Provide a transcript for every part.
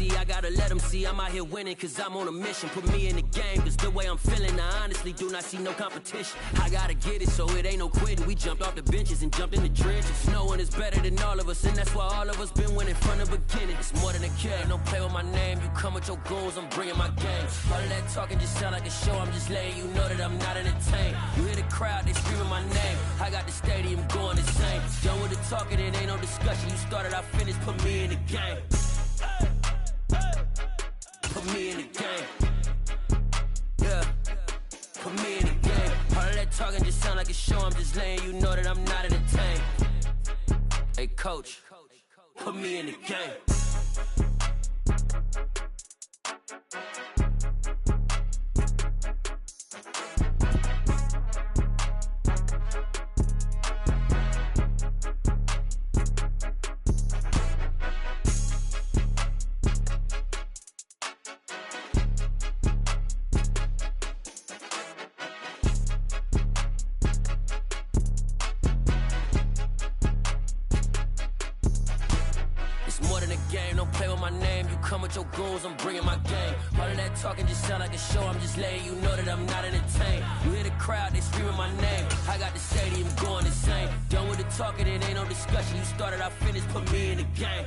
see, I gotta let them see I'm out here winning, cause I'm on a mission. Put me in the game, cause the way I'm feeling, I honestly do not see no competition. I gotta get it, so it ain't no quitting. We jumped off the benches and jumped in the trenches. No one is better than all of us, and that's why all of us been winning from the beginning. It's more than a care, don't play with my name. You come with your goons, I'm bringing my game. All of that talking just sound like a show, I'm just letting you know that I'm not entertained. You hear the crowd, they screaming my name. I got the stadium going insane. Done with the talking, it ain't no discussion. You started, I finished, put me in the game. Put me in the game. Yeah. Put me in the game. All of that talking just sound like a show, I'm just letting you know that I'm not entertained. Hey coach, put me in the game. Your goons, I'm bringing my game. All of that talking just sound like a show, I'm just letting you know that I'm not entertained. You hear the crowd, they screaming my name. I got the stadium going insane. Done with the talking, it ain't no discussion. You started, I finished, put me in the game.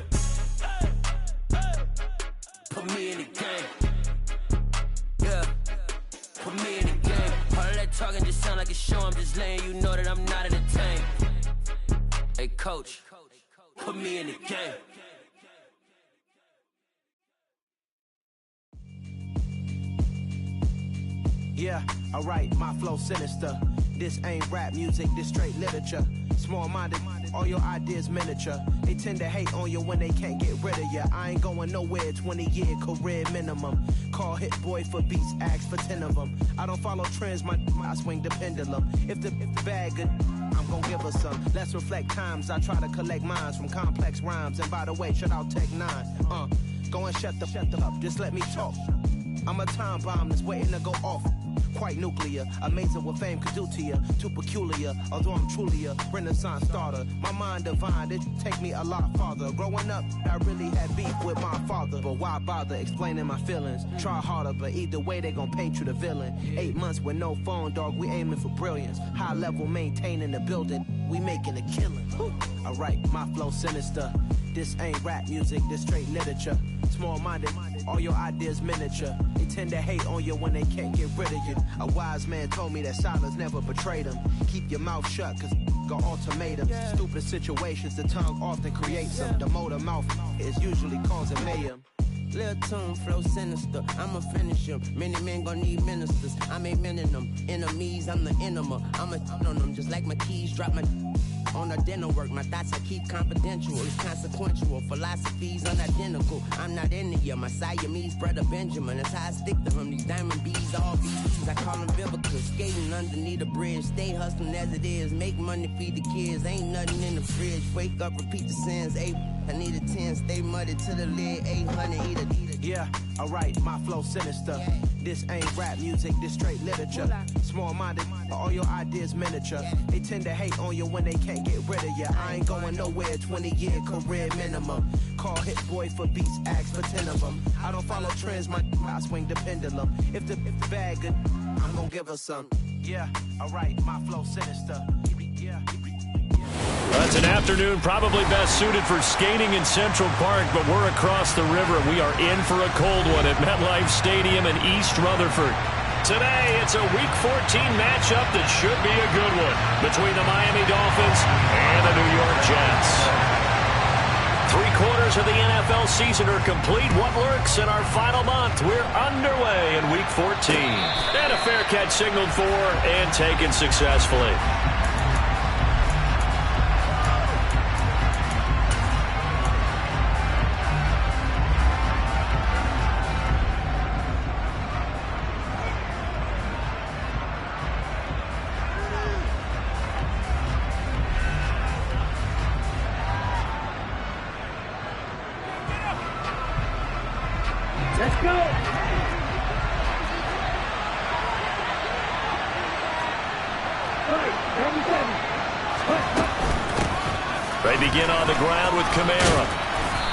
Put me in the game. Yeah. Put me in the game. All of that talking just sound like a show, I'm just letting you know that I'm not entertained. Hey coach, put me in the game. Yeah, alright, my flow sinister. This ain't rap music, this straight literature. Small-minded, all your ideas miniature. They tend to hate on you when they can't get rid of you. I ain't going nowhere, 20-year career minimum. Call Hit Boy for beats, ask for 10 of them. I don't follow trends, I swing the pendulum. If the bag good, I'm gon' give her some. Let's reflect times, I try to collect minds from complex rhymes. And by the way, shout out Tech 9. Go and shut the up, just let me talk. I'm a time bomb that's waiting to go off. Quite nuclear, amazing what fame could do to you. Too peculiar, although I'm truly a renaissance starter. My mind divine, it take me a lot farther. Growing up, I really had beef with my father. But why bother explaining my feelings? Try harder, but either way they gon' paint you the villain. 8 months with no phone, dog, we aiming for brilliance. High level maintaining the building, we making a killing. Alright, my flow sinister. This ain't rap music, this straight literature. Small-minded, all your ideas miniature. They tend to hate on you when they can't get rid of you. A wise man told me that silence never betrayed him. Keep your mouth shut, cause got ultimatums. Stupid situations, the tongue often creates them. The motor mouth is usually causing mayhem. Lil' tune, flow sinister, I'ma finish him. Many men gon' need ministers, I'm a men in them. Enemies, I'm the enema. I'ma on them, just like my keys, drop my on the dinner work. My thoughts I keep confidential, it's consequential. Philosophies unidentical, I'm not into you. My Siamese brother Benjamin, that's how I stick to him. These diamond bees, all bees, I call them biblical. Skating underneath the bridge, stay hustling as it is. Make money, feed the kids, ain't nothing in the fridge. Wake up, repeat the sins, I need a 10, stay muddy to the lid, 800, eat it. Yeah, alright, my flow sinister. This ain't rap music, this straight literature. Small-minded, all your ideas miniature. They tend to hate on you when they can't get rid of you. I ain't going nowhere, 20-year career minimum. Call Hit Boy for beats, ask for 10 of them. I don't follow trends, I swing the pendulum. If the bag good, I'm gon' give her some. Yeah, alright, my flow sinister. Yeah. Well, it's an afternoon probably best suited for skating in Central Park, but we're across the river. We are in for a cold one at MetLife Stadium in East Rutherford. Today, it's a Week 14 matchup that should be a good one between the Miami Dolphins and the New York Jets. 3/4 of the NFL season are complete. What lurks in our final month? We're underway in Week 14. And a fair catch signaled for and taken successfully. Let's go! They begin on the ground with Kamara.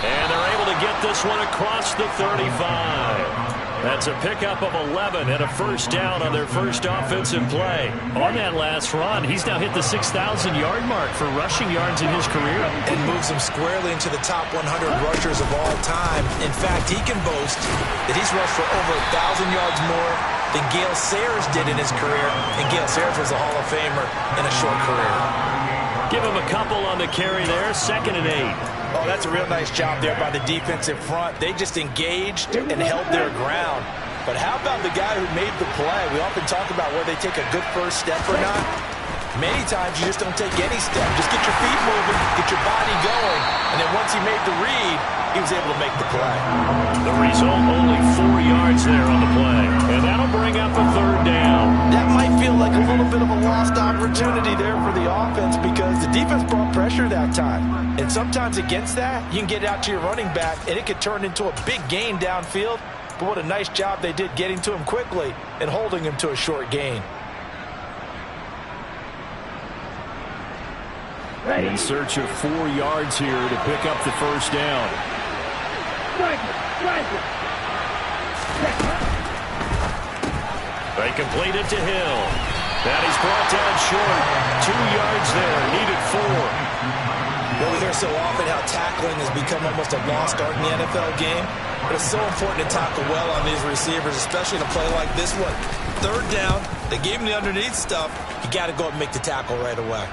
And they're able to get this one across the 35. That's a pickup of 11 and a first down on their first offensive play. On that last run, he's now hit the 6,000-yard mark for rushing yards in his career. And moves him squarely into the top 100 rushers of all time. In fact, he can boast that he's rushed for over 1,000 yards more than Gale Sayers did in his career. And Gale Sayers was a Hall of Famer in a short career. Give him a couple on the carry there, 2nd and 8. Oh, that's a real nice job there by the defensive front. They just engaged and held their ground. But how about the guy who made the play? We often talk about where they take a good first step or not. Many times you just don't take any step. Just get your feet moving, get your body going, and then once he made the read, he was able to make the play. The result, only 4 yards there on the play. And that'll bring up a 3rd down. That might feel like a little bit of a lost opportunity there for the offense because the defense brought pressure that time. And sometimes against that, you can get out to your running back, and it could turn into a big gain downfield. But what a nice job they did getting to him quickly and holding him to a short gain. In search of 4 yards here to pick up the first down. They complete it to Hill. That is brought down short. 2 yards there, needed 4. Well, we hear so often how tackling has become almost a lost art in the NFL game. But it's so important to tackle well on these receivers, especially in a play like this one. 3rd down, they gave him the underneath stuff. You got to go and make the tackle right away.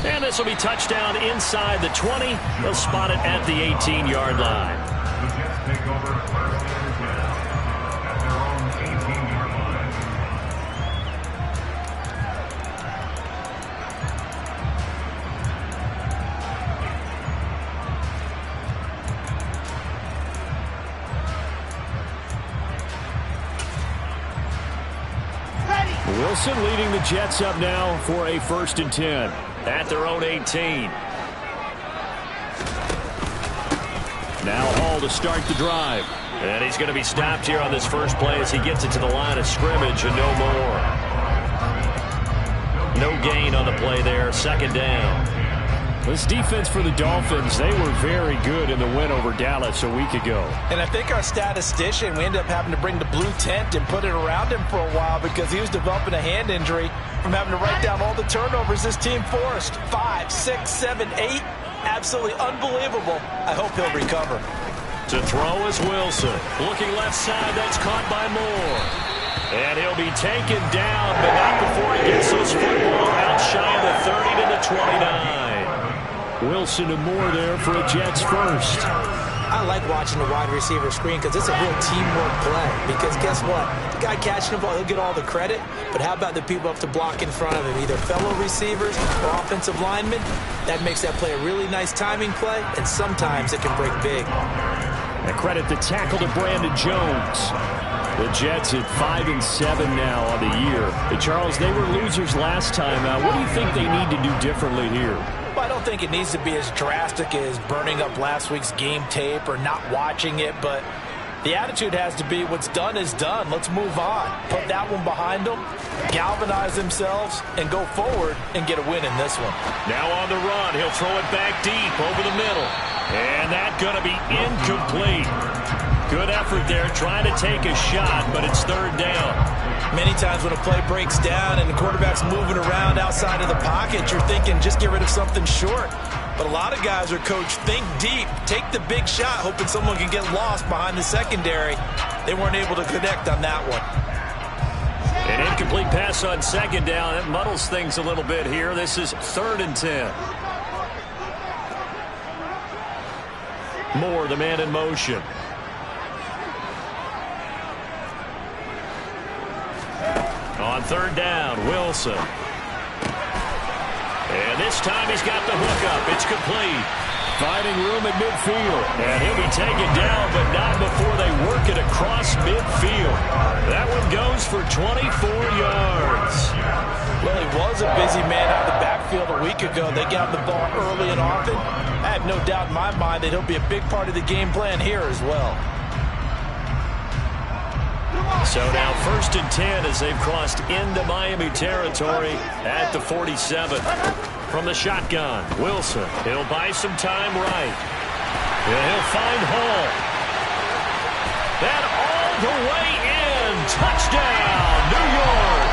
And this will be touchdown inside the 20. They'll spot it at the 18-yard line. Wilson leading the Jets up now for a 1st and 10 at their own 18. Now Hall to start the drive. And he's going to be stopped here on this first play as he gets it to the line of scrimmage and no more. No gain on the play there. 2nd down. This defense for the Dolphins, they were very good in the win over Dallas a week ago. And I think our statistician, we ended up having to bring the blue tent and put it around him for a while because he was developing a hand injury from having to write down all the turnovers this team forced. 5, 6, 7, 8. Absolutely unbelievable. I hope he'll recover. To throw is Wilson. Looking left side, that's caught by Moore. And he'll be taken down, but not before he gets those football out shy of the 30 to the 29. Wilson and Moore there for a Jets first. I like watching the wide receiver screen because it's a real teamwork play. Because guess what? The guy catching the ball, he'll get all the credit. But how about the people up to block in front of him? Either fellow receivers or offensive linemen. That makes that play a really nice timing play. And sometimes it can break big. And credit the tackle to Brandon Jones. The Jets at 5-7 now on the year. Charles, they were losers last time. What do you think they need to do differently here? Well, I don't think it needs to be as drastic as burning up last week's game tape or not watching it, but the attitude has to be what's done is done. Let's move on. Put that one behind them, galvanize themselves, and go forward and get a win in this one. Now on the run, he'll throw it back deep over the middle. And that's going to be incomplete. Good effort there, trying to take a shot, but it's 3rd down. Many times when a play breaks down and the quarterback's moving around outside of the pocket, you're thinking just get rid of something short. But a lot of guys are coached, think deep, take the big shot, hoping someone can get lost behind the secondary. They weren't able to connect on that one. An incomplete pass on 2nd down. That muddles things a little bit here. This is 3rd and 10. Moore, the man in motion. On 3rd down, Wilson. And this time he's got the hookup. It's complete. Finding room at midfield. And he'll be taken down, but not before they work it across midfield. That one goes for 24 yards. Well, he was a busy man out of the backfield a week ago. They got the ball early and often. I have no doubt in my mind that he'll be a big part of the game plan here as well. So now 1st and 10 as they've crossed into Miami territory at the 47. From the shotgun, Wilson. He'll buy some time right. And he'll find Hall. And all the way in. Touchdown, New York.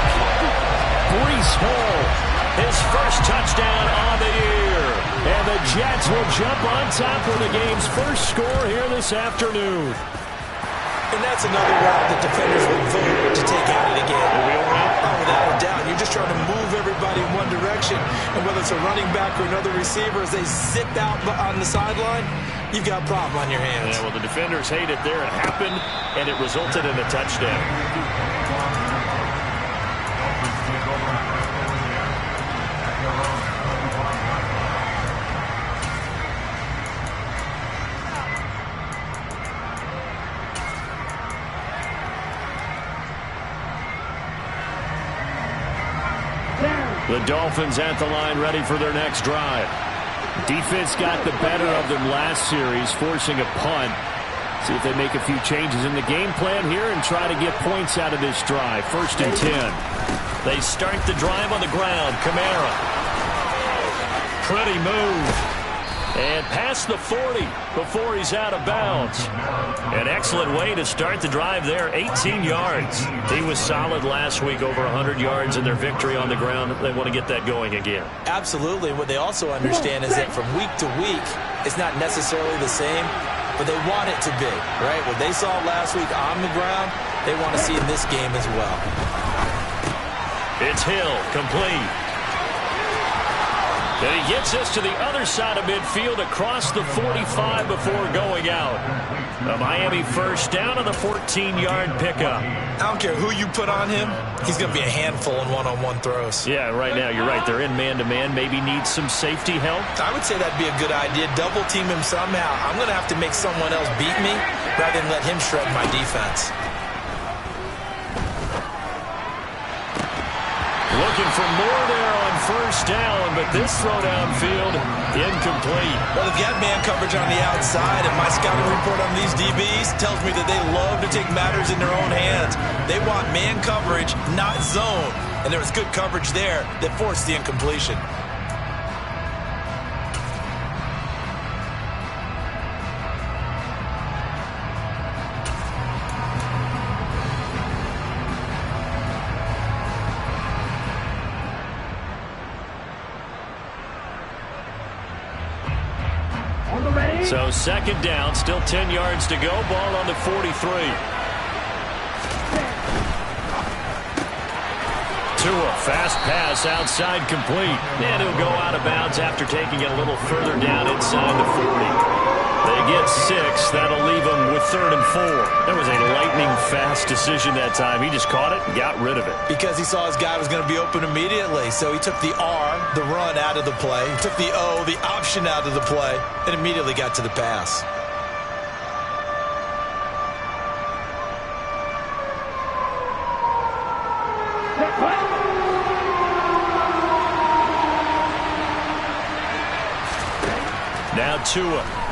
Breece Hall, his first touchdown on the year. And the Jets will jump on top for the game's first score here this afternoon. And that's another route that defenders would vote to take out of the game. Oh, without a doubt. You're just trying to move everybody in one direction. And whether it's a running back or another receiver, as they zip out on the sideline, you've got a problem on your hands. Yeah, well, the defenders hate it there. It happened, and it resulted in a touchdown. The Dolphins at the line ready for their next drive. Defense got the better of them last series, forcing a punt. See if they make a few changes in the game plan here and try to get points out of this drive. 1st and 10. They start the drive on the ground. Kamara. Pretty move. And past the 40 before he's out of bounds. An excellent way to start the drive there, 18 yards. He was solid last week, over 100 yards in their victory on the ground. They want to get that going again. Absolutely. What they also understand is that from week to week, it's not necessarily the same, but they want it to be, right? What they saw last week on the ground, they want to see in this game as well. It's Hill, complete. And he gets us to the other side of midfield across the 45 before going out. A Miami first down on the 14-yard pickup. I don't care who you put on him. He's going to be a handful in one-on-one throws. Yeah, right now, you're right. They're in man-to-man. Maybe needs some safety help. I would say that'd be a good idea. Double team him somehow. I'm going to have to make someone else beat me rather than let him shred my defense. Looking for more there on first down, but this throw downfield incomplete. Well, they've got man coverage on the outside, and my scouting report on these DBs tells me that they love to take matters in their own hands. They want man coverage, not zone. And there was good coverage there that forced the incompletion. So 2nd down, still 10 yards to go. Ball on the 43. Tua, fast pass outside, complete. And he'll go out of bounds after taking it a little further down inside the 40. They get 6. That'll leave them with 3rd and 4. That was a lightning-fast decision that time. He just caught it and got rid of it. Because he saw his guy was going to be open immediately. So he took the R, the run, out of the play. He took the O, the option, out of the play, and immediately got to the pass. Now Tua.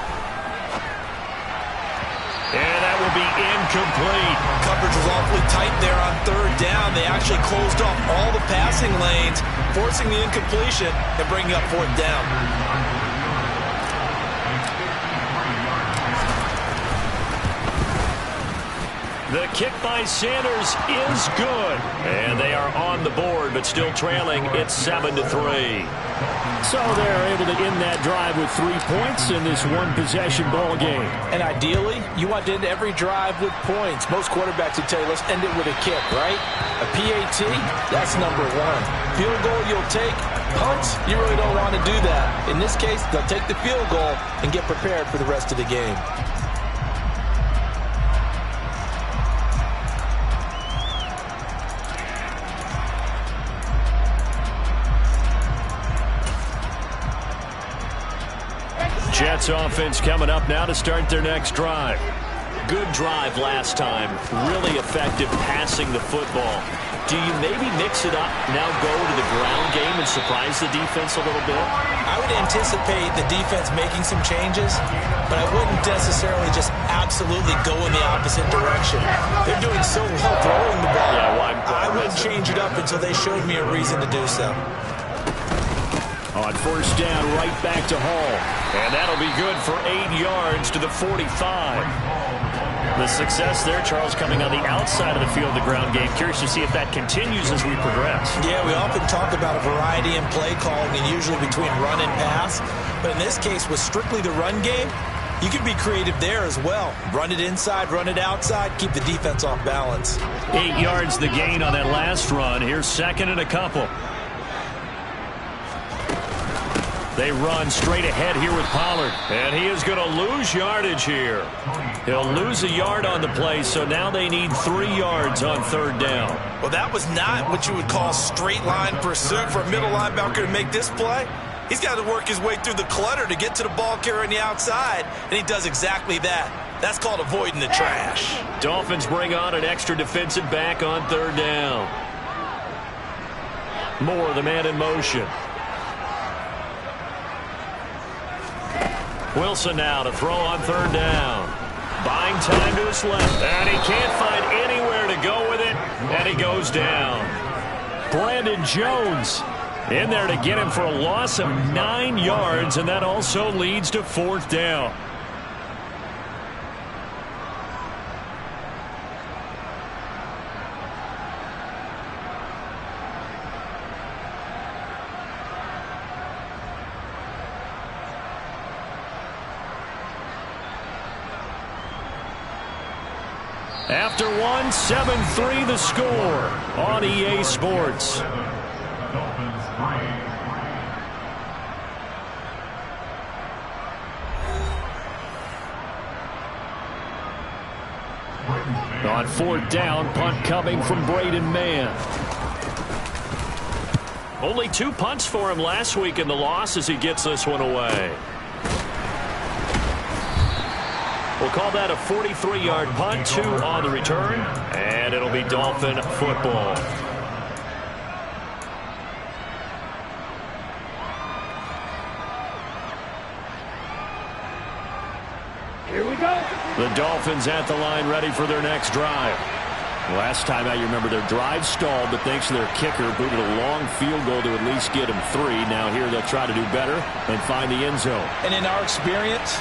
And that will be incomplete. Coverage was awfully tight there on 3rd down. They actually closed off all the passing lanes, forcing the incompletion and bringing up 4th down. The kick by Sanders is good. And they are on the board, but still trailing. It's 7-3. So they're able to end that drive with 3 points in this one-possession ball game. And ideally, you want to end every drive with points. Most quarterbacks would tell you, let's end it with a kick, right? A PAT, that's number 1. Field goal you'll take. Punts, you really don't want to do that. In this case, they'll take the field goal and get prepared for the rest of the game. Jets offense coming up now to start their next drive. good drive last time. Really effective passing the football. Do you maybe mix it up, now go to the ground game and surprise the defense a little bit? I would anticipate the defense making some changes, but I wouldn't necessarily just absolutely go in the opposite direction. They're doing so well throwing the ball. Yeah, why I wouldn't change it up until they showed me a reason to do so. On first down, right back to Hall. And that'll be good for 8 yards to the 45. The success there, Charles, coming on the outside of the field of the ground game. Curious to see if that continues as we progress. Yeah, we often talk about a variety in play calling and usually between run and pass. But in this case, with strictly the run game, you can be creative there as well. Run it inside, run it outside, keep the defense off balance. 8 yards the gain on that last run. Here's second and a couple. They run straight ahead here with Pollard. And he is going to lose yardage here. He'll lose a yard on the play, so now they need 3 yards on third down. Well, that was not what you would call straight line pursuit for a middle linebacker to make this play. He's got to work his way through the clutter to get to the ball carrier on the outside, and he does exactly that. That's called avoiding the trash. Dolphins bring on an extra defensive back on third down. Moore, the man in motion. Wilson now to throw on third down. Buying time to his left. And he can't find anywhere to go with it. And he goes down. Brandon Jones in there to get him for a loss of 9 yards. And that also leads to fourth down. After one, 7-3 the score on EA Sports. On fourth down, punt coming from Braden Mann. Only 2 punts for him last week in the loss as he gets this one away. We'll call that a 43-yard punt, 2 on the return, and it'll be Dolphin football. Here we go. The Dolphins at the line ready for their next drive. Last time out, you remember their drive stalled, but thanks to their kicker, booted a long field goal to at least get them 3. Now here they'll try to do better and find the end zone. And in our experience,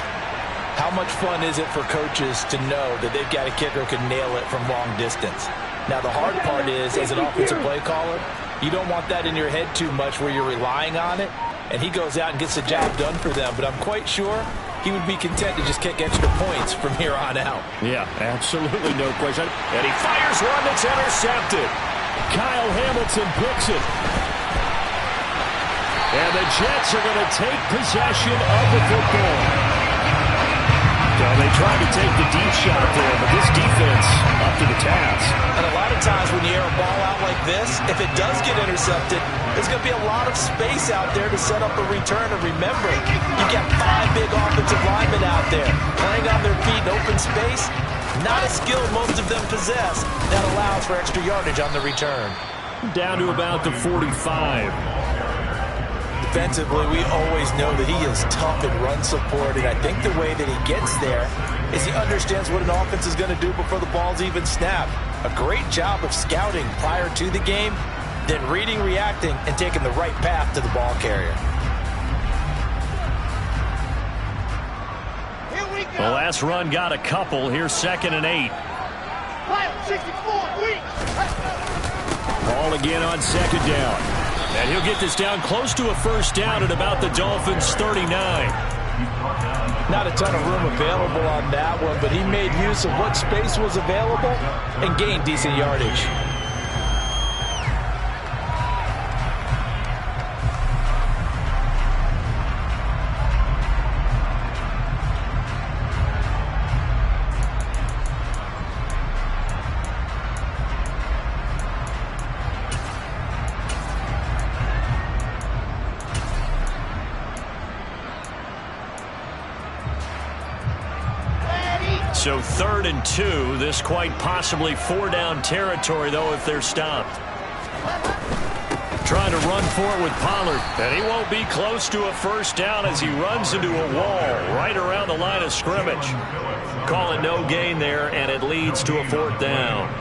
how much fun is it for coaches to know that they've got a kicker who can nail it from long distance? Now, the hard part is, as an offensive play caller, you don't want that in your head too much where you're relying on it, and he goes out and gets the job done for them. But I'm quite sure he would be content to just kick extra points from here on out. Yeah, absolutely no question. And he fires one that's intercepted. Kyle Hamilton picks it. And the Jets are going to take possession of the football. Well, they tried to take the deep shot there, but this defense up to the task. And a lot of times when you air a ball out like this, if it does get intercepted, there's going to be a lot of space out there to set up a return. And remember, you got 5 big offensive linemen out there playing on their feet in open space. Not a skill most of them possess that allows for extra yardage on the return. Down to about the 45. Defensively, we always know that he is tough in run support, and I think the way that he gets there is he understands what an offense is going to do before the ball's even snapped. A great job of scouting prior to the game, then reading, reacting, and taking the right path to the ball carrier. Here we go. The last run got a couple. Here's second and 8. 64 weeks. Ball again on second down. And he'll get this down close to a first down at about the Dolphins' 39. Not a ton of room available on that one, but he made use of what space was available and gained decent yardage. So 3rd and 2. This quite possibly 4-down territory, though, if they're stopped. Trying to run for it with Pollard. And he won't be close to a first down as he runs into a wall right around the line of scrimmage. Call it no gain there, and it leads to a 4th down.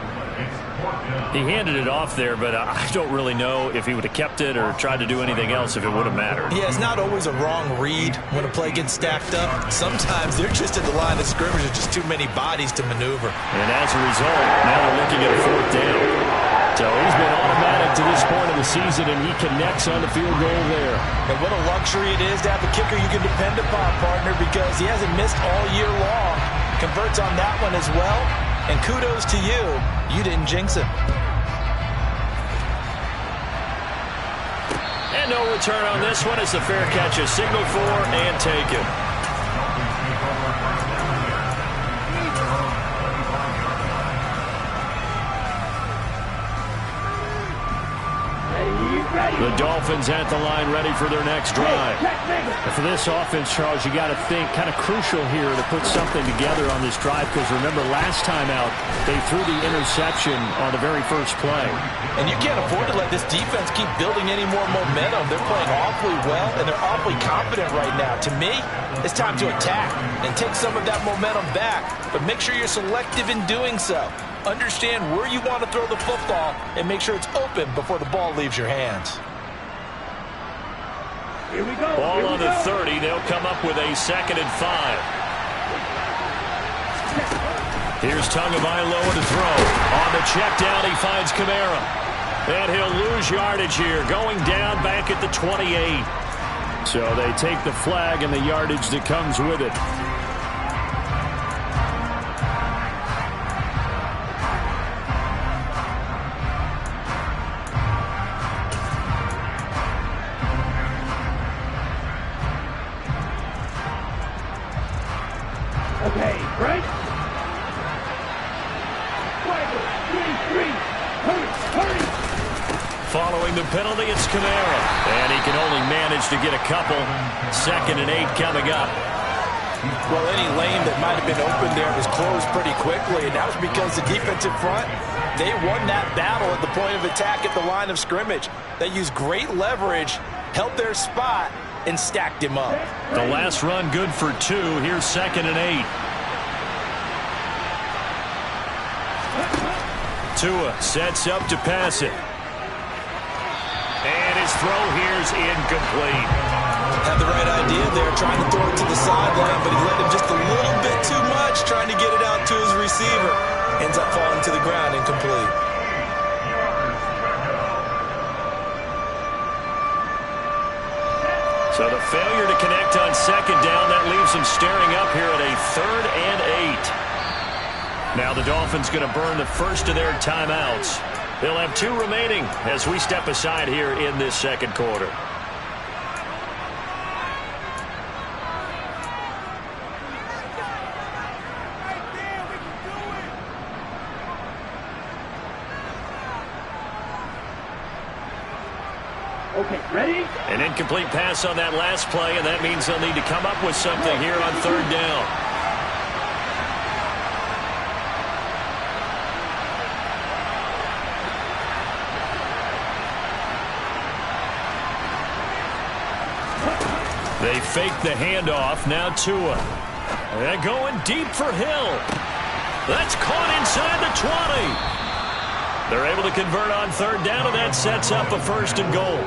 He handed it off there, but I don't really know if he would have kept it or tried to do anything else if it would have mattered. Yeah, it's not always a wrong read when a play gets stacked up. Sometimes they're just at the line of scrimmage. There's just too many bodies to maneuver. And as a result, now they're looking at a 4th down. So he's been automatic to this point of the season, and he connects on the field goal there. And what a luxury it is to have a kicker you can depend upon, partner, because he hasn't missed all year long. Converts on that one as well. And kudos to you. You didn't jinx it. And no return on this one as the fair catch is signaled for and taken. The Dolphins at the line ready for their next drive. And for this offense, Charles, you got to think kind of crucial here to put something together on this drive because remember last time out they threw the interception on the very first play. And you can't afford to let this defense keep building any more momentum. They're playing awfully well and they're awfully confident right now. To me, it's time to attack and take some of that momentum back. But make sure you're selective in doing so. Understand where you want to throw the football and make sure it's open before the ball leaves your hands. Here we go. Ball on the 30. They'll come up with a 2nd and 5. Here's Tagovailoa to throw. On the check down, he finds Kamara. And he'll lose yardage here, going down back at the 28. So they take the flag and the yardage that comes with it. Okay, right? Hurry! Following the penalty, it's Kamara. And he can only manage to get a couple. 2nd and 8 coming up. Well, any lane that might have been open there was closed pretty quickly, and that was because the defensive front, they won that battle at the point of attack at the line of scrimmage. They used great leverage, held their spot, and stacked him up. The last run good for 2. Here's 2nd and 8. Tua sets up to pass it. And his throw here's incomplete. Had the right idea there, trying to throw it to the sideline, but he let him just a little bit too much, trying to get it out to his receiver. Ends up falling to the ground, incomplete. So the failure to connect on 2nd down, that leaves him staring up here at a 3rd and 8. Now the Dolphins going to burn the first of their timeouts. They'll have 2 remaining as we step aside here in this 2nd quarter. Okay, ready? An incomplete pass on that last play, and that means they'll need to come up with something here on 3rd down. They fake the handoff. Now Tua. They're going deep for Hill. That's caught inside the 20. They're able to convert on 3rd down, and that sets up a 1st and goal.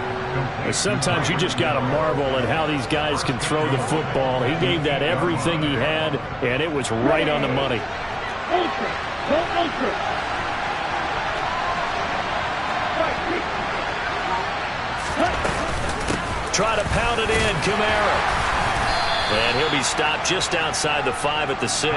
Sometimes you just got to marvel at how these guys can throw the football. He gave that everything he had, and it was right on the money. Ultra. Go ultra. Try to pound it in, Kamara. And he'll be stopped just outside the 5 at the 6.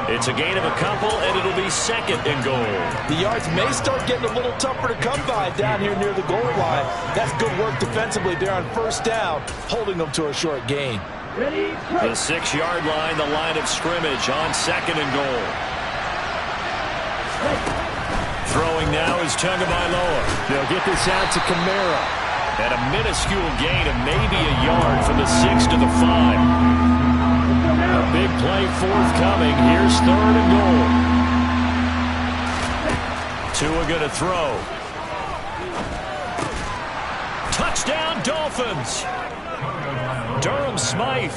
It's a gain of a couple, and it'll be 2nd and goal. The yards may start getting a little tougher to come by down here near the goal line. That's good work defensively there on 1st down, holding them to a short gain. Ready? The 6-yard line, the line of scrimmage on 2nd and goal. Throwing now is Tagovailoa. They'll get this out to Kamara. And a minuscule gain of maybe a yard from the 6 to the 5. A big play forthcoming. Here's 3rd and goal. Tua going to throw. Touchdown, Dolphins. Durham Smythe,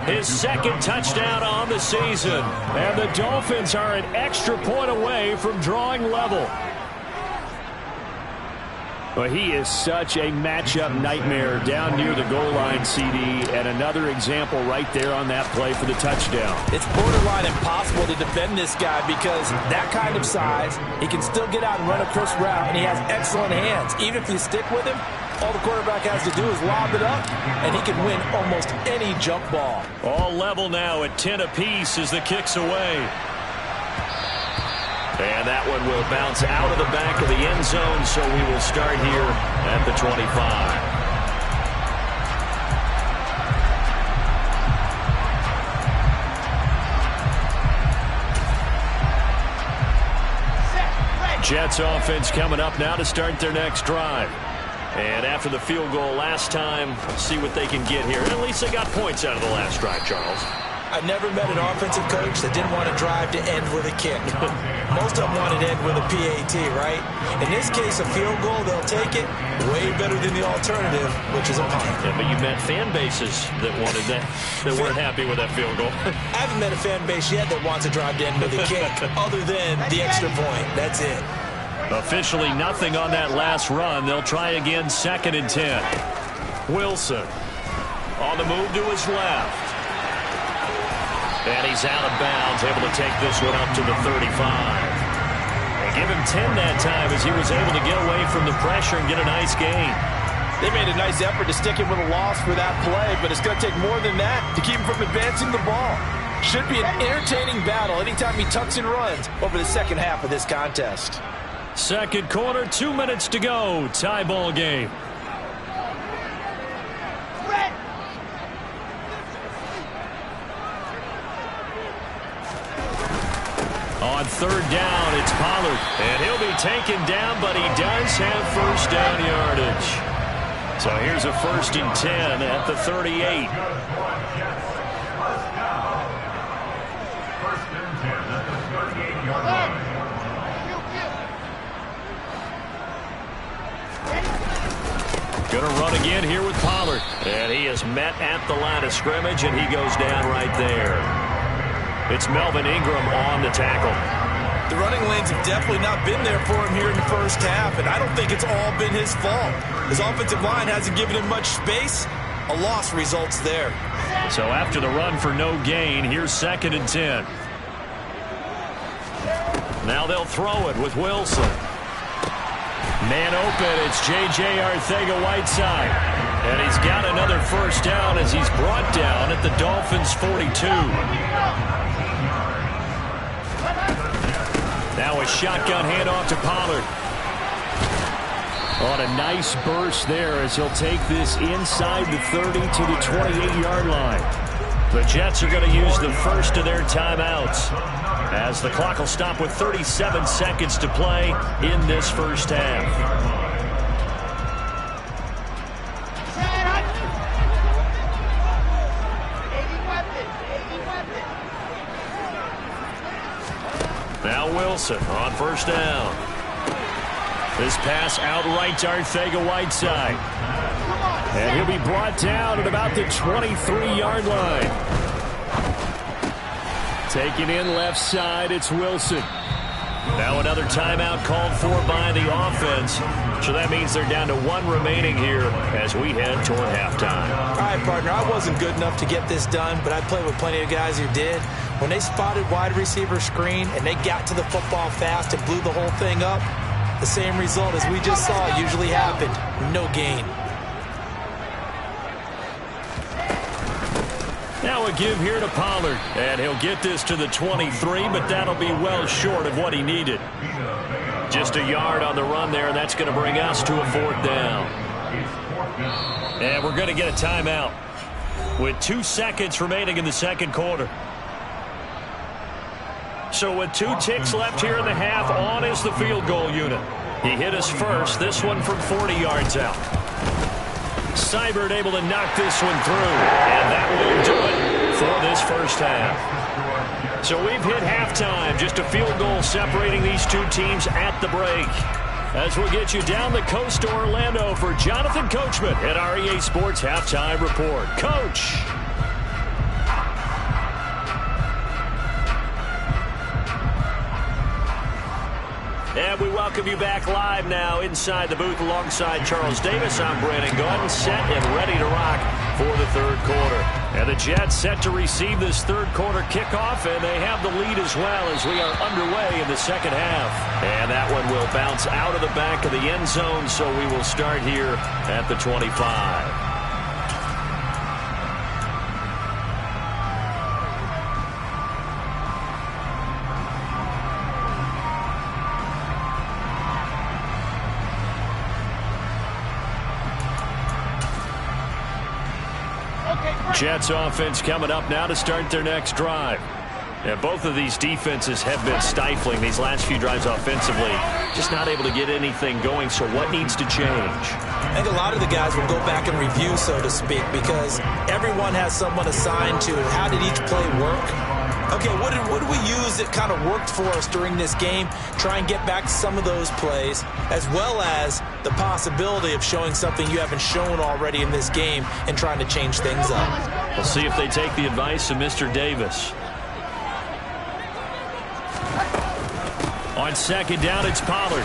his 2nd touchdown on the season. And the Dolphins are an extra point away from drawing level. Well, he is such a matchup nightmare down near the goal line, CD, and another example right there on that play for the touchdown. It's borderline impossible to defend this guy because that kind of size, he can still get out and run a crisp route, and he has excellent hands. Even if you stick with him, all the quarterback has to do is lob it up, and he can win almost any jump ball. All level now at 10 apiece as the kick's away. And that one will bounce out of the back of the end zone, so we will start here at the 25. Jets offense coming up now to start their next drive. And after the field goal last time, see what they can get here. And at least they got points out of the last drive, Charles. I've never met an offensive coach that didn't want to drive to end with a kick. Most of them want to end with a PAT, right? In this case, a field goal, they'll take it. Way better than the alternative, which is a punt. Yeah, but you met fan bases that wanted that, that weren't happy with that field goal. I haven't met a fan base yet that wants to drive to end with a kick, other than the extra point. That's it. Officially nothing on that last run. They'll try again, 2nd and 10. Wilson on the move to his left. And he's out of bounds, able to take this one up to the 35. They give him 10 that time as he was able to get away from the pressure and get a nice gain. They made a nice effort to stick him with a loss for that play, but it's going to take more than that to keep him from advancing the ball. Should be an entertaining battle anytime he tucks and runs over the second half of this contest. Second quarter, 2 minutes to go. Tie ball game. On 3rd down, it's Pollard. And he'll be taken down, but he does have first down yardage. So here's a 1st and 10 at the 38. Going to run again here with Pollard. And he is met at the line of scrimmage, and he goes down right there. It's Melvin Ingram on the tackle. The running lanes have definitely not been there for him here in the first half, and I don't think it's all been his fault. His offensive line hasn't given him much space. A loss results there. So after the run for no gain, here's 2nd and 10. Now they'll throw it with Wilson. Man open, it's J.J. Arcega-Whiteside. And he's got another first down as he's brought down at the Dolphins' 42. Now a shotgun handoff to Pollard. On a nice burst there as he'll take this inside the 30 to the 28-yard line. The Jets are going to use the first of their timeouts as the clock will stop with 37 seconds to play in this first half. Now Wilson on first down. This pass outright to Arcega-Whiteside. And he'll be brought down at about the 23-yard line. Taken in left side, it's Wilson. Now another timeout called for by the offense. So that means they're down to 1 remaining here as we head toward halftime. All right, partner, I wasn't good enough to get this done, but I played with plenty of guys who did. When they spotted wide receiver screen and they got to the football fast and blew the whole thing up, the same result as we just saw usually happened. No gain. Now a give here to Pollard, and he'll get this to the 23, but that'll be well short of what he needed. Just a yard on the run there, and that's going to bring us to a 4th down. And we're going to get a timeout with 2 seconds remaining in the second quarter. So with 2 ticks left here in the half, on is the field goal unit. He hit us first, this one from 40 yards out. Seibert able to knock this one through, and that will do it for this first half. So we've hit halftime. Just a field goal separating these two teams at the break. As we'll get you down the coast to Orlando for Jonathan Coachman at our EA Sports Halftime Report. Coach. And we welcome you back live now inside the booth alongside Charles Davis. I'm Brandon Gaudin, set and ready to rock for the third quarter. And the Jets set to receive this third quarter kickoff, and they have the lead as well as we are underway in the second half. And that one will bounce out of the back of the end zone, so we will start here at the 25. Jets offense coming up now to start their next drive. Yeah, both of these defenses have been stifling these last few drives offensively. Just not able to get anything going, so what needs to change? I think a lot of the guys will go back and review, so to speak, because everyone has someone assigned to how did each play work. Okay, what did we use that kind of worked for us during this game? Try and get back to some of those plays, as well as the possibility of showing something you haven't shown already in this game and trying to change things up. We'll see if they take the advice of Mr. Davis. On second down, it's Pollard.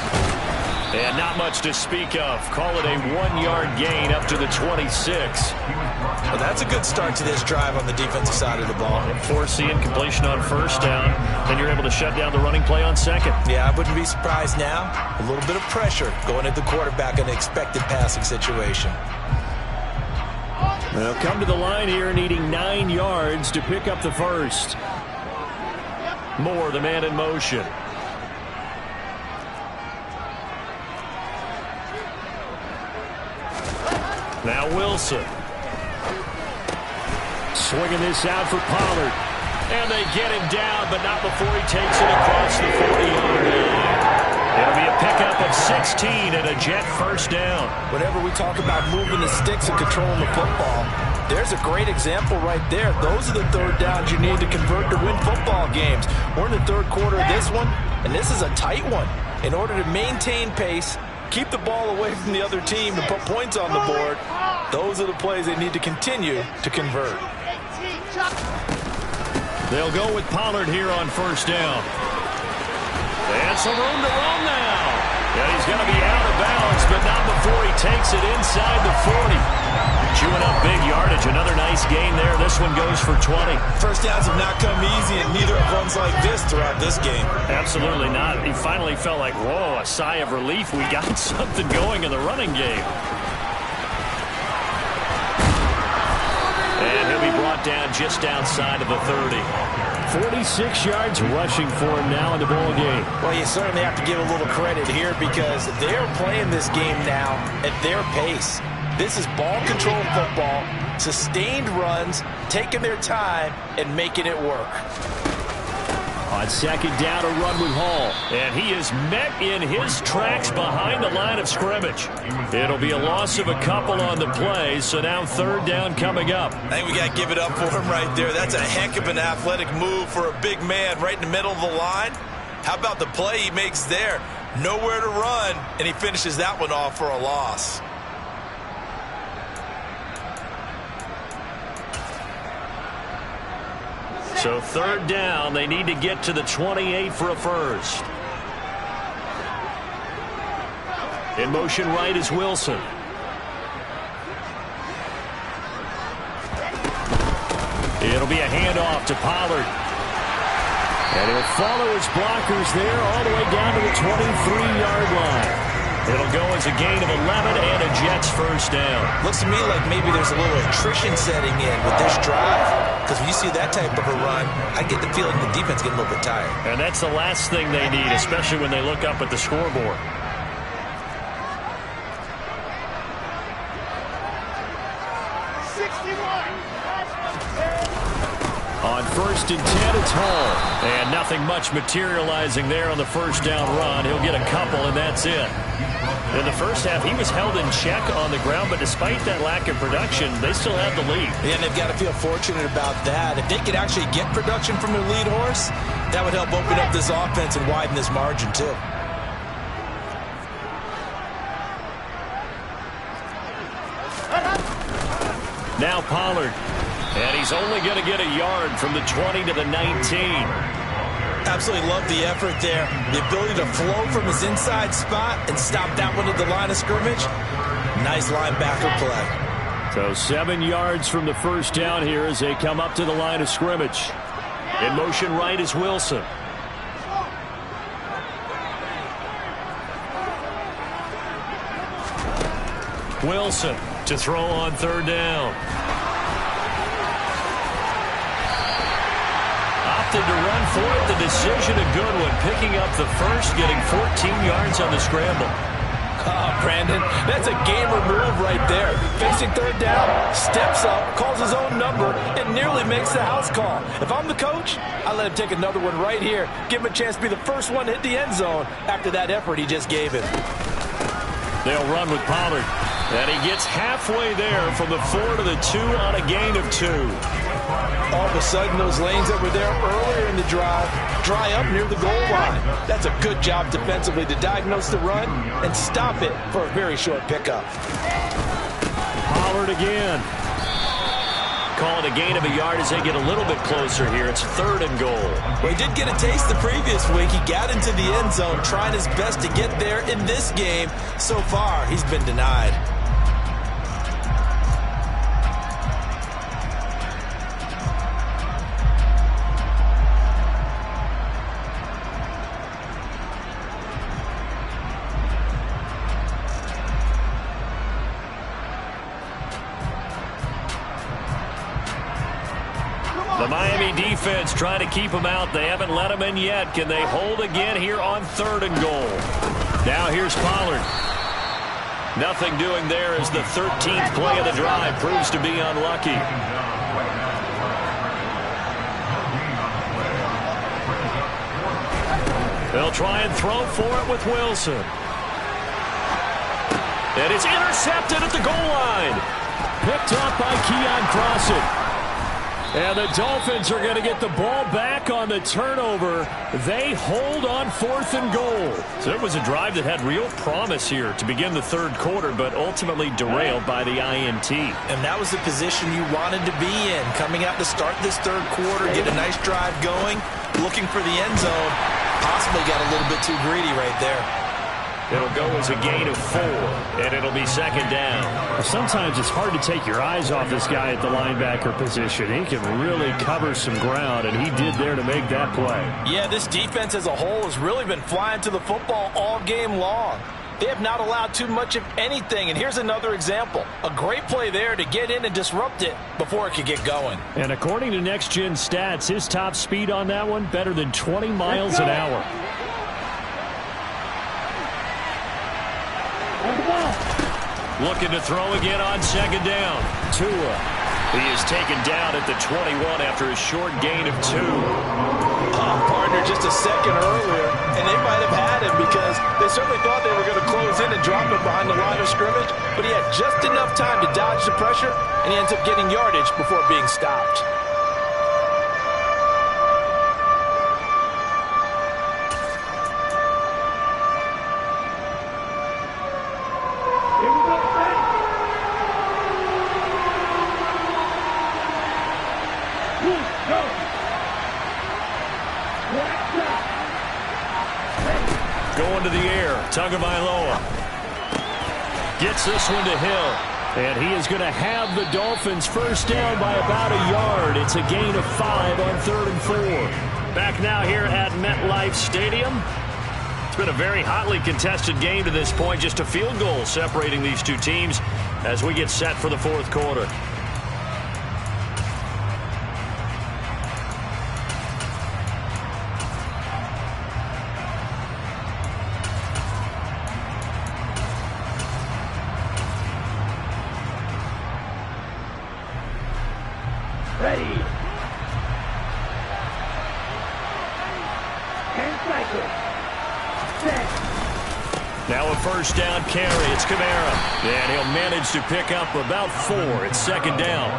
And not much to speak of. Call it a 1-yard gain up to the 26. Well, that's a good start to this drive on the defensive side of the ball. Forcing completion on first down. Then you're able to shut down the running play on second. Yeah, I wouldn't be surprised now. A little bit of pressure going at the quarterback in an expected passing situation. They'll come to the line here needing 9 yards to pick up the first. Moore, the man in motion. Now Wilson. Swinging this out for Pollard. And they get him down, but not before he takes it across the 40-yard line. It'll be a pickup of 16 and a Jet first down. Whenever we talk about moving the sticks and controlling the football, there's a great example right there. Those are the third downs you need to convert to win football games. We're in the third quarter of this one, and this is a tight one. In order to maintain pace, keep the ball away from the other team and put points on the board, those are the plays they need to continue to convert. They'll go with Pollard here on first down. And some room to run now. And he's going to be out of bounds, but not before he takes it inside the 40. Chewing up big yardage. Another nice gain there. This one goes for 20. First downs have not come easy, and neither have runs like this throughout this game. Absolutely not. He finally felt like, whoa, a sigh of relief. We got something going in the running game. And he'll be brought down just outside of the 30. 46 yards rushing for him now in the ball game. Well, you certainly have to give a little credit here because they're playing this game now at their pace. This is ball control football, sustained runs, taking their time, and making it work. On second down, a run with Hall. And he is met in his tracks behind the line of scrimmage. It'll be a loss of a couple on the play, so now third down coming up. I think we got to give it up for him right there. That's a heck of an athletic move for a big man right in the middle of the line. How about the play he makes there? Nowhere to run, and he finishes that one off for a loss. So third down, they need to get to the 28 for a first. In motion right is Wilson. It'll be a handoff to Pollard. And he'll follow his blockers there all the way down to the 23-yard line. It'll go as a gain of 11 and a Jets first down. Looks to me like maybe there's a little attrition setting in with this drive. Because when you see that type of a run, I get the feeling the defense getting a little bit tired. And that's the last thing they need, especially when they look up at the scoreboard. On first 1st and 10. It's Hall. And nothing much materializing there on the first down run. He'll get a couple, and that's it. In the first half, he was held in check on the ground, but despite that lack of production, they still have the lead. Yeah, and they've got to feel fortunate about that. If they could actually get production from their lead horse, that would help open up this offense and widen this margin, too. Now Pollard. And he's only going to get a yard from the 20 to the 19. Absolutely love the effort there. The ability to flow from his inside spot and stop that one at the line of scrimmage. Nice linebacker play. So 7 yards from the first down here as they come up to the line of scrimmage. In motion right is Wilson. Wilson to throw on 3rd down. Opted to run for it. The decision a good one. Picking up the first, getting 14 yards on the scramble. Oh, Brandon, that's a gamer move right there. Facing 3rd down, steps up, calls his own number, and nearly makes the house call. If I'm the coach, I let him take another one right here. Give him a chance to be the first one to hit the end zone after that effort he just gave him. They'll run with Pollard. And he gets halfway there from the 4 to the 2 on a gain of 2. All of a sudden, those lanes that were there earlier in the drive dry up near the goal line. That's a good job defensively to diagnose the run and stop it for a very short pickup. Pollard again. Call it a gain of a yard as they get a little bit closer here. It's 3rd and goal. Well, he did get a taste the previous week. He got into the end zone, trying his best to get there in this game. So far, he's been denied. The Miami defense trying to keep them out. They haven't let them in yet. Can they hold again here on 3rd and goal? Now here's Pollard. Nothing doing there as the 13th play of the drive proves to be unlucky. They'll try and throw for it with Wilson. And it's intercepted at the goal line. Picked up by Keon Crossett. And the Dolphins are going to get the ball back on the turnover. They hold on 4th and goal. So it was a drive that had real promise here to begin the 3rd quarter, but ultimately derailed by the INT. And that was the position you wanted to be in. Coming out to start this 3rd quarter, get a nice drive going, looking for the end zone. Possibly got a little bit too greedy right there. It'll go as a gain of 4, and it'll be 2nd down. Sometimes it's hard to take your eyes off this guy at the linebacker position. He can really cover some ground, and he did there to make that play. Yeah, this defense as a whole has really been flying to the football all game long. They have not allowed too much of anything, and here's another example. A great play there to get in and disrupt it before it could get going. And according to Next Gen Stats, his top speed on that one, better than 20 miles an hour. Looking to throw again on 2nd down. Tua. He is taken down at the 21 after a short gain of 2. Partner just a second earlier, and they might have had him because they certainly thought they were going to close in and drop him behind the line of scrimmage, but he had just enough time to dodge the pressure, and he ends up getting yardage before being stopped. Going to the air. Tagovailoa gets this one to Hill. And he is going to have the Dolphins first down by about a yard. It's a gain of 5 on 3rd and 4. Back now here at MetLife Stadium. It's been a very hotly contested game to this point. Just a field goal separating these two teams as we get set for the 4th quarter. Now a first down carry. It's Kamara. And he'll manage to pick up about 4. It's second down.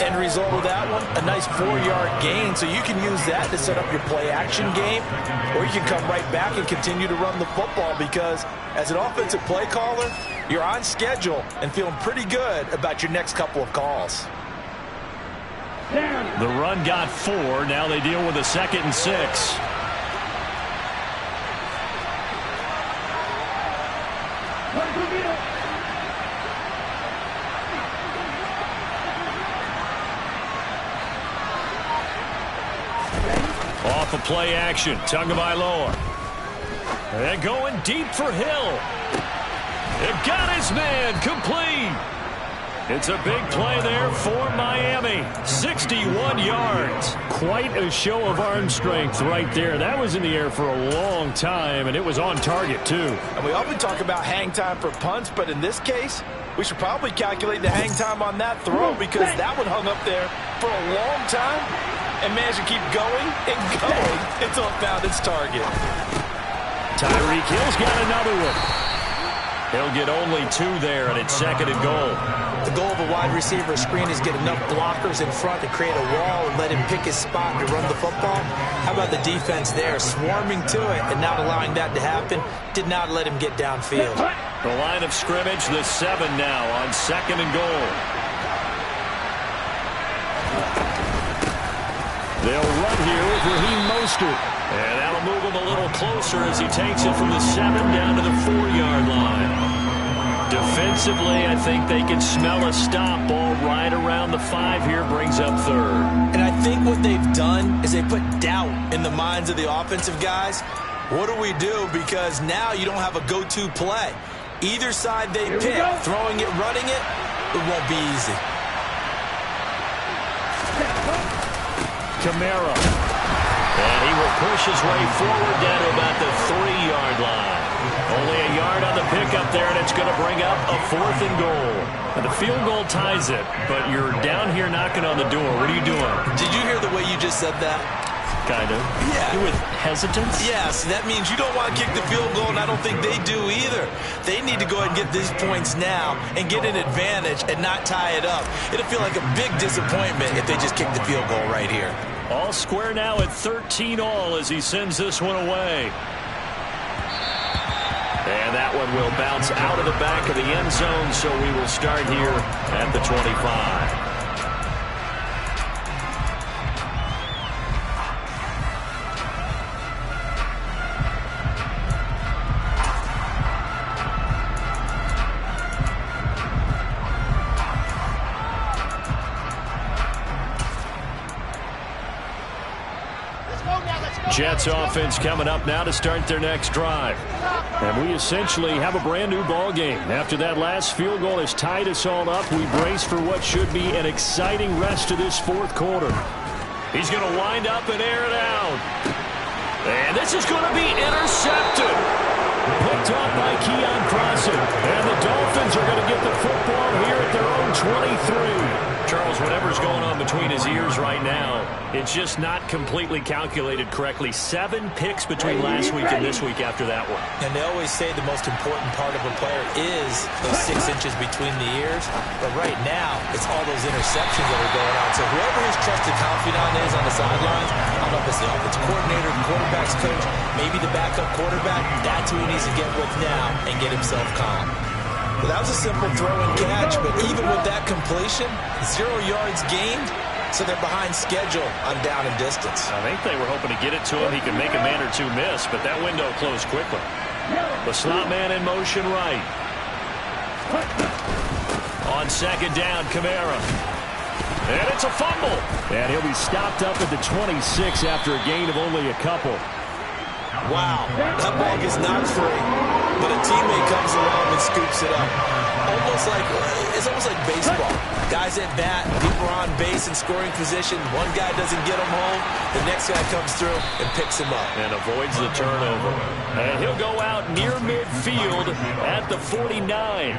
End result of that one, a nice 4-yard gain. So you can use that to set up your play-action game, or you can come right back and continue to run the football because as an offensive play caller, you're on schedule and feeling pretty good about your next couple of calls. The run got 4. Now they deal with a 2nd and 6. Off of play action, Tagovailoa. And going deep for Hill. It got his man complete. It's a big play there for Miami. 61 yards. Quite a show of arm strength right there. That was in the air for a long time, and it was on target, too. And we often talk about hang time for punts, but in this case, we should probably calculate the hang time on that throw because that one hung up there for a long time and managed to keep going and going until it found its target. Tyreek Hill's got another one. He'll get only 2 there, and it's 2nd and goal. The goal of a wide receiver screen is get enough blockers in front to create a wall and let him pick his spot to run the football. How about the defense there, swarming to it and not allowing that to happen? Did not let him get downfield. The line of scrimmage, the 7 now on 2nd and goal. They'll run here with Raheem Mostert. And that'll move him a little closer as he takes it from the 7 down to the 4-yard line. Defensively, I think they can smell a stop. Ball right around the 5 here, brings up 3rd. And I think what they've done is they put doubt in the minds of the offensive guys. What do we do? Because now you don't have a go-to play. Either side they pick, throwing it, running it, it won't be easy. Kamara. And he will push his way forward down to about the 3-yard line. Only a yard on the pickup there, and it's going to bring up a 4th and goal. Now, the field goal ties it, but you're down here knocking on the door. What are you doing? Did you hear the way you just said that? Kind of. Yeah. With hesitance? Yes, that means you don't want to kick the field goal, and I don't think they do either. They need to go ahead and get these points now and get an advantage and not tie it up. It'll feel like a big disappointment if they just kick the field goal right here. All square now at 13 all as he sends this one away. And that one will bounce out of the back of the end zone, so we will start here at the 25. Jets offense coming up now to start their next drive. And we essentially have a brand new ball game. After that last field goal has tied us all up, we brace for what should be an exciting rest of this 4th quarter. He's going to wind up and air it out. And this is going to be intercepted. Picked off by Keon Crossen. And the Dolphins are going to get the football here at their own 23. Charles, whatever's going on between his ears right now, it's just not completely calculated correctly. 7 picks between last week and this week after that one. And they always say the most important part of a player is those 6 inches between the ears. But right now, it's all those interceptions that are going on. So whoever his trusted confidant is on the sidelines, I don't know if it's the offensive coordinator, quarterback's coach, maybe the backup quarterback, that's who he needs to get with now and get himself calm. Well, that was a simple throw and catch, but even with that completion, 0 yards gained, so they're behind schedule on down and distance. I think they were hoping to get it to him. He could make a man or 2 miss, but that window closed quickly. The slot man in motion right. On 2nd down, Kamara. And it's a fumble. And he'll be stopped up at the 26 after a gain of only a couple. Wow, that ball gets knocked free, but a teammate comes along and scoops it up. It's almost like baseball. Guys at bat, people are on base in scoring position. One guy doesn't get him home. The next guy comes through and picks him up. And avoids the turnover. And he'll go out near midfield at the 49.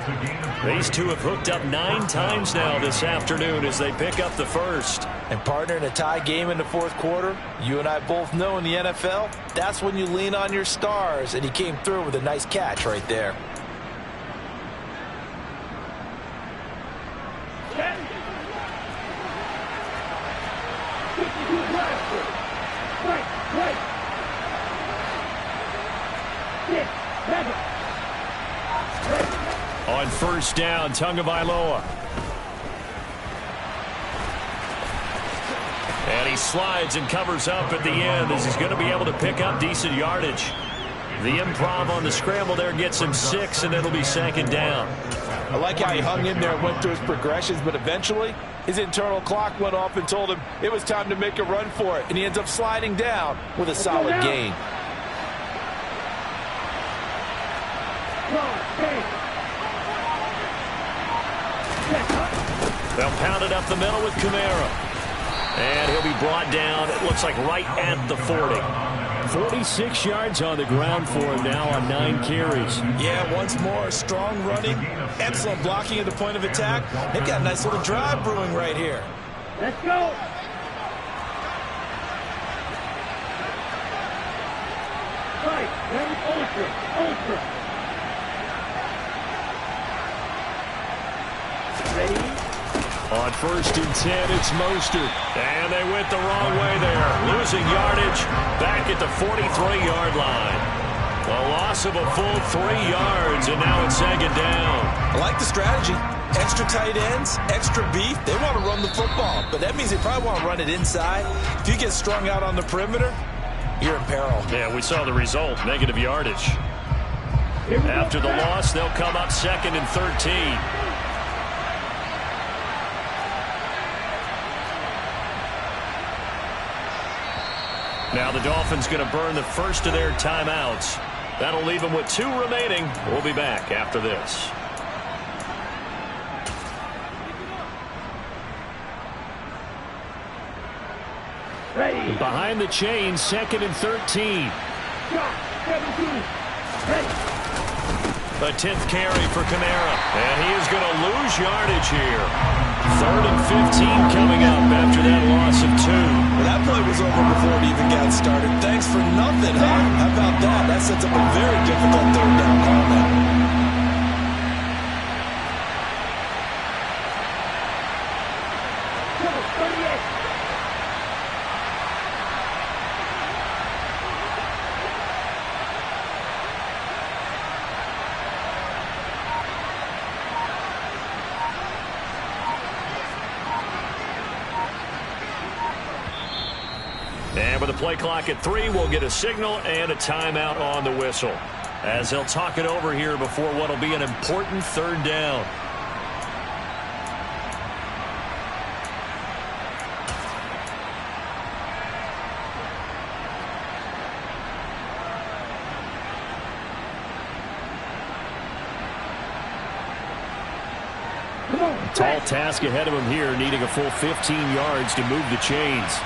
These two have hooked up 9 times now this afternoon as they pick up the first. And partner, in a tie game in the fourth quarter, you and I both know in the NFL, that's when you lean on your stars. And he came through with a nice catch right there. On first down, Tagovailoa. And he slides and covers up at the end as he's going to be able to pick up decent yardage. The improv on the scramble there gets him 6, and it'll be second down. I like how he hung in there and went through his progressions, but eventually his internal clock went off and told him it was time to make a run for it, and he ends up sliding down with a solid gain. They'll pound it up the middle with Kamara. And he'll be brought down, it looks like right at the 40. 46 yards on the ground for him now on 9 carries. Yeah, once more, strong running, excellent blocking at the point of attack. They've got a nice little drive brewing right here. Let's go. Right, ultra. Ready? On first and 10, it's Mostert. And they went the wrong way there. Losing yardage back at the 43-yard line. A loss of a full 3 yards, and now it's second down. I like the strategy. Extra tight ends, extra beef. They want to run the football, but that means they probably want to run it inside. If you get strung out on the perimeter, you're in peril. Yeah, we saw the result, negative yardage. After the loss, they'll come up second and 13. Now the Dolphins going to burn the first of their timeouts. That'll leave them with 2 remaining. We'll be back after this. Ready. Behind the chains, second and 13. Shot. 17. Ready. A 10th carry for Kamara. And he is going to lose yardage here. 3rd and 15 coming up after that loss of 2. Well, that play was over before it even got started. Thanks for nothing, huh? How about that? That sets up a very difficult 3rd down call now. And with the play clock at 3, we'll get a signal and a timeout on the whistle, as they'll talk it over here before what will be an important 3rd down. Tall task ahead of him here, needing a full 15 yards to move the chains.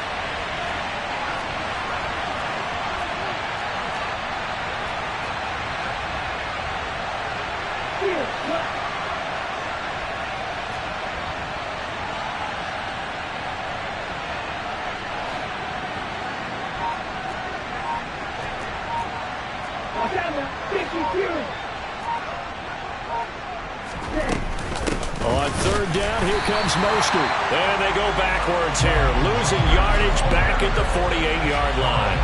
On 3rd down, here comes Mostert. And they go backwards here, losing yardage back at the 48-yard line.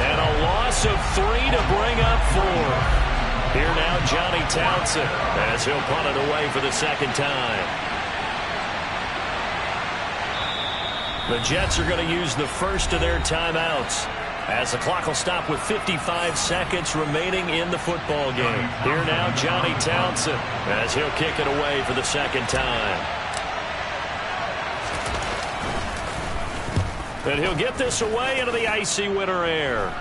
And a loss of 3 to bring up 4. Here now, Johnny Townsend, as he'll punt it away for the 2nd time. The Jets are going to use the first of their timeouts, as the clock will stop with 55 seconds remaining in the football game. Here now, Johnny Townsend, as he'll kick it away for the 2nd time. And he'll get this away into the icy winter air.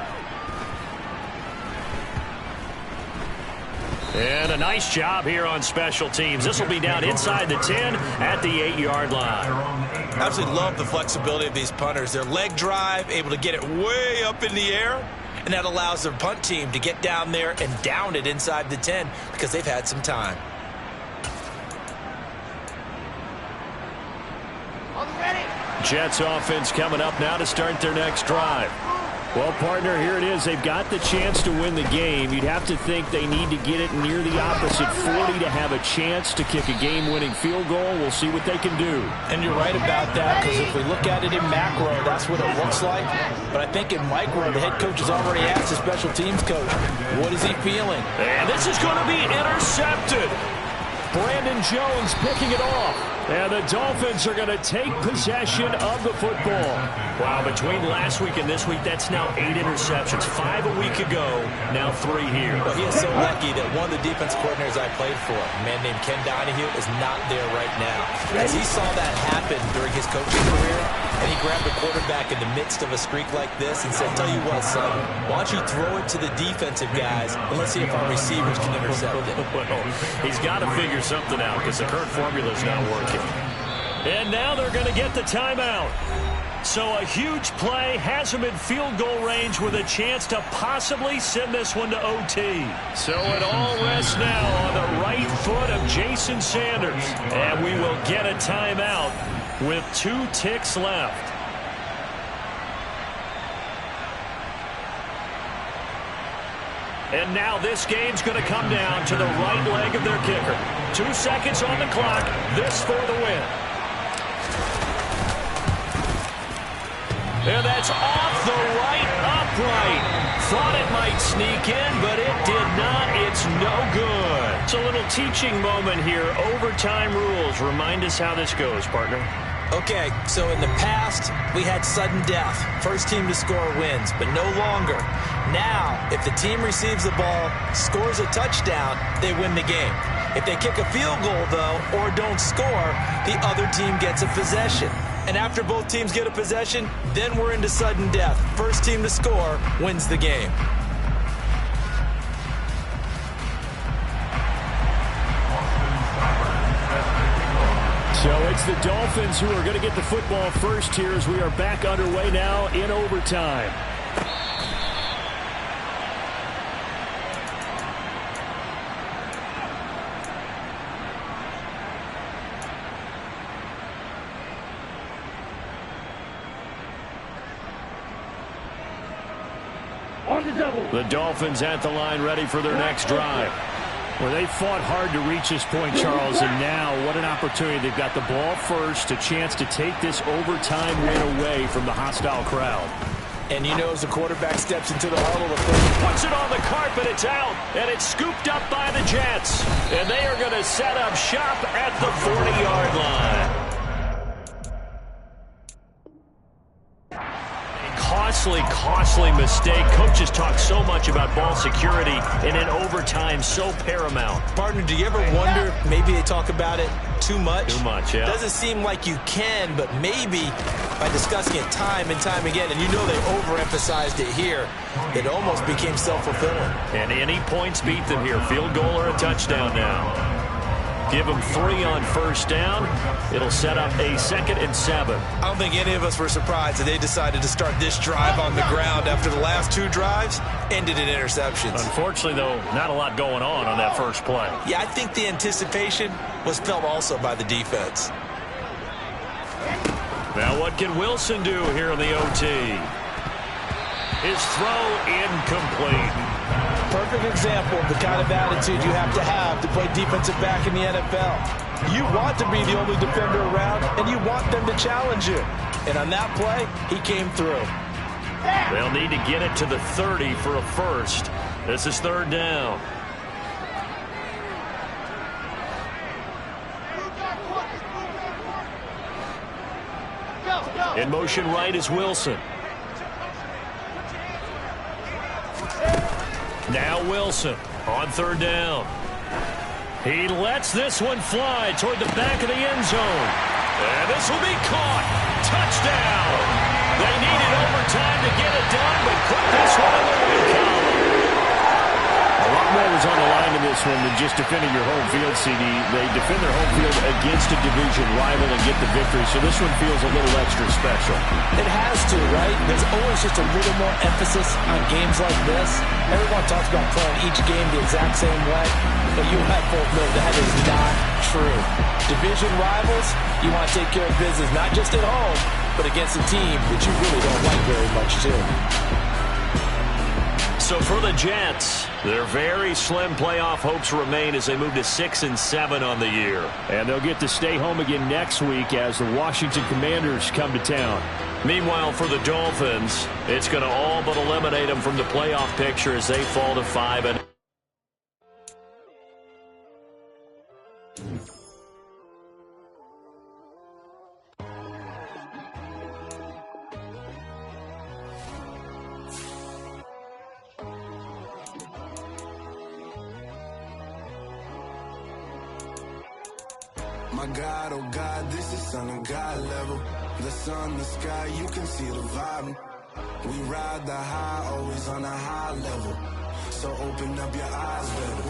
And a nice job here on special teams. This will be down inside the 10 at the 8-yard line. Absolutely love the flexibility of these punters. Their leg drive, able to get it way up in the air, and that allows their punt team to get down there and down it inside the 10 because they've had some time. Jets offense coming up now to start their next drive. Well, partner, here it is. They've got the chance to win the game. You'd have to think they need to get it near the opposite 40 to have a chance to kick a game-winning field goal. We'll see what they can do. And you're right about that, because if we look at it in macro, that's what it looks like. But I think in micro, the head coach has already asked the special teams coach, what is he feeling? And this is going to be intercepted. Brandon Jones picking it off. And the Dolphins are going to take possession of the football. Wow, between last week and this week, that's now 8 interceptions. 5 a week ago, now 3 here. Well, he is so lucky that one of the defense coordinators I played for, a man named Ken Donahue, is not there right now. As he saw that happen during his coaching career, and he grabbed the quarterback in the midst of a streak like this and said, tell you what, son, why don't you throw it to the defensive guys, and let's see if our receivers can intercept it. Well, he's got to figure something out because the current formula is not working. And now they're going to get the timeout. So a huge play has him in field goal range with a chance to possibly send this one to OT. So it all rests now on the right foot of Jason Sanders. And we will get a timeout with 2 ticks left. And now this game's going to come down to the right leg of their kicker. 2 seconds on the clock. This for the win. And that's off the right upright. Thought it might sneak in, but it did not. It's no good. It's a little teaching moment here. Overtime rules. Remind us how this goes, partner. Okay, so in the past, we had sudden death. First team to score wins, but no longer. Now, if the team receives the ball, scores a touchdown, they win the game. If they kick a field goal, though, or don't score, the other team gets a possession. And after both teams get a possession, then we're into sudden death. First team to score wins the game. So it's the Dolphins who are going to get the football first here as we are back underway now in overtime. The Dolphins at the line ready for their next drive. Well, they fought hard to reach this point, Charles, and now what an opportunity. They've got the ball first, a chance to take this overtime win away from the hostile crowd. And you know, as the quarterback steps into the huddle, puts it on the carpet, it's out, and it's scooped up by the Jets. And they are going to set up shop at the 40-yard line. Costly mistake. Coaches talk so much about ball security, and in overtime, so paramount. Partner, do you ever wonder, maybe they talk about it too much? Too much, yeah. Doesn't seem like you can, but maybe by discussing it time and time again, and you know they overemphasized it here, it almost became self-fulfilling. And any points beat them here. Field goal or a touchdown now. Give them 3 on first down. It'll set up a 2nd and 7. I don't think any of us were surprised that they decided to start this drive on the ground after the last 2 drives ended in interceptions. Unfortunately, though, not a lot going on that first play. Yeah, I think the anticipation was felt also by the defense. Now what can Wilson do here in the OT? His throw incomplete. Perfect example of the kind of attitude you have to play defensive back in the NFL. You want to be the only defender around, and you want them to challenge you. And on that play, he came through. They'll need to get it to the 30 for a first. This is 3rd down. In motion right is Wilson. Now Wilson on 3rd down. He lets this one fly toward the back of the end zone. And this will be caught. Touchdown. They needed overtime to get it done, but put this one in the win column. A lot more was on the line in this this one than just defending your home field, CD. They defend their home field against a division rival and get the victory, so this one feels a little extra special. It has to, right? There's always just a little more emphasis on games like this. Everyone talks about playing each game the exact same way, but you and I both know that is not true. Division rivals, you want to take care of business, not just at home, but against a team that you really don't like very much, too. So for the Jets, their very slim playoff hopes remain as they move to 6-7 on the year. And they'll get to stay home again next week as the Washington Commanders come to town. Meanwhile, for the Dolphins, it's going to all but eliminate them from the playoff picture as they fall to 5-0. My God, oh God, this is Son of God level. The sun, the sky, you can see the vibe. We ride the high, always on a high level. So open up your eyes better.